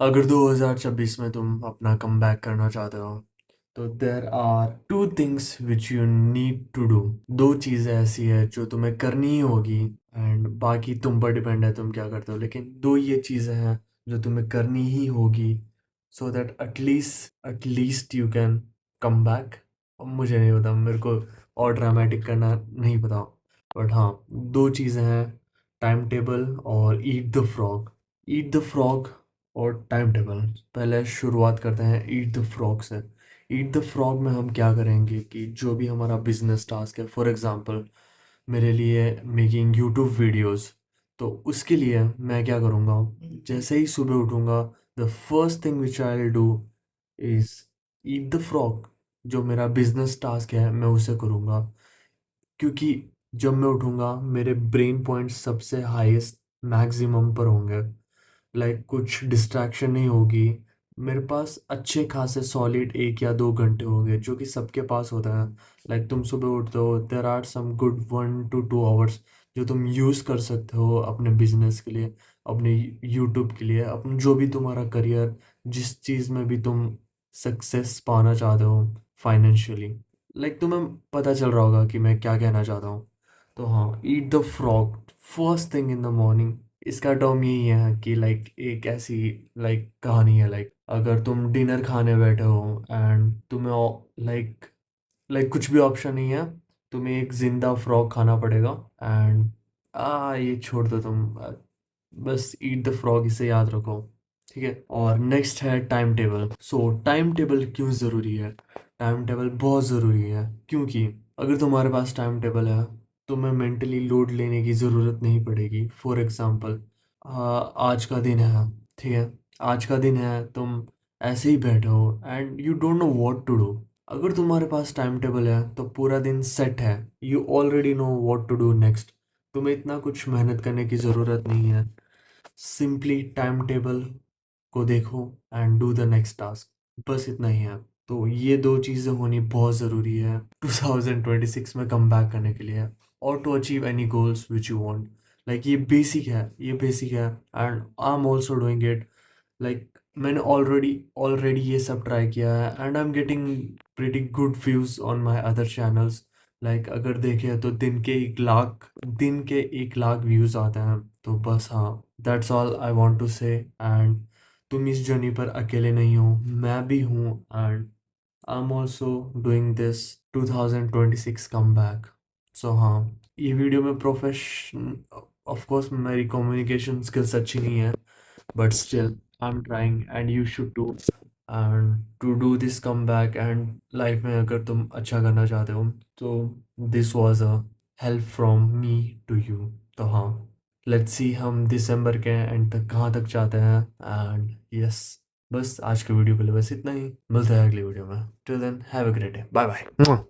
अगर 2026 में तुम अपना कमबैक करना चाहते हो तो there are two things which you need to do. दो चीज़ें ऐसी है जो तुम्हें करनी ही होगी, एंड बाकी तुम पर डिपेंड है तुम क्या करते हो, लेकिन दो ये चीज़ें हैं जो तुम्हें करनी ही होगी, so that at least you can come back. अब मुझे नहीं पता, मेरे को और ड्रामेटिक करना नहीं पता, बट हाँ, दो चीज़ें हैं, टाइम टेबल और ईट the frog. Eat the frog और टाइम टेबल। पहले शुरुआत करते हैं ईट द फ्रॉग से। ईट द फ्रॉग में हम क्या करेंगे कि जो भी हमारा बिजनेस टास्क है, फॉर एग्जांपल मेरे लिए मेकिंग यूट्यूब वीडियोस, तो उसके लिए मैं क्या करूँगा, जैसे ही सुबह उठूँगा, the first thing which I will do is eat the frog. जो मेरा बिजनेस टास्क है मैं उसे करूँगा, क्योंकि जब मैं उठूँगा मेरे ब्रेन पॉइंट्स सबसे हाईएस्ट मैक्सिमम पर होंगे, लाइक कुछ डिस्ट्रैक्शन नहीं होगी। मेरे पास अच्छे खासे सॉलिड 1 या 2 घंटे होंगे, जो कि सबके पास होता है। लाइक तुम सुबह उठते हो, there are some good 1 to 2 hours जो तुम यूज़ कर सकते हो अपने बिजनेस के लिए, अपने यूट्यूब के लिए, अपने जो भी तुम्हारा करियर, जिस चीज़ में भी तुम सक्सेस पाना चाहते हो फाइनेंशियली। लाइक तुम्हें पता चल रहा होगा कि मैं क्या कहना चाहता हूँ। तो हाँ, ईट the frog first thing in the morning. इसका टर्म यही है कि लाइक एक ऐसी लाइक कहानी है, लाइक अगर तुम डिनर खाने बैठे हो एंड तुम्हें लाइक कुछ भी ऑप्शन नहीं है, तुम्हें एक जिंदा फ्रॉग खाना पड़ेगा, एंड ये छोड़ दो तुम, बस ईट द फ्रॉग, इसे याद रखो। ठीक है, और नेक्स्ट है टाइम टेबल। सो टाइम टेबल क्यों ज़रूरी है? टाइम टेबल बहुत ज़रूरी है क्योंकि अगर तुम्हारे पास टाइम टेबल है, तुम्हें मेंटली लोड लेने की ज़रूरत नहीं पड़ेगी। फॉर एग्ज़ाम्पल, आज का दिन है, ठीक है, आज का दिन है, तुम ऐसे ही बैठे हो and you don't know what to do. अगर तुम्हारे पास टाइम टेबल है तो पूरा दिन सेट है, you already know what to do next. तुम्हें इतना कुछ मेहनत करने की ज़रूरत नहीं है, सिंपली टाइम टेबल को देखो and do the next task, बस इतना ही है। तो ये दो चीज़ें होनी बहुत ज़रूरी है 2026 में कम बैक करने के लिए, और to achieve any goals which you want. Like ये बेसिक है, ये बेसिक है, and I am also doing it. Like मैंने ऑलरेडी ये सब ट्राई किया है and I am getting pretty good views on my other channels. Like अगर देखें तो दिन के 1 लाख व्यूज़ आते हैं। तो बस हाँ, that's all I want to say. And तुम इस जर्नी पर अकेले नहीं हो, मैं भी हूँ, and I am also doing this 2026 come back. So हाँ, ये वीडियो में प्रोफेशन, ऑफ कोर्स मेरी कम्युनिकेशन स्किल्स अच्छी नहीं है, but still I'm trying and you should too, and to do this comeback and life में अगर तुम अच्छा करना चाहते हो तो this was a help from me to you। तो हाँ, let's see हम दिसंबर के एंड तक कहाँ तक जाते हैं। एंड यस, बस आज के वीडियो के लिए बस इतना ही, मिलते हैं अगली वीडियो में। Till then have a great day, bye bye.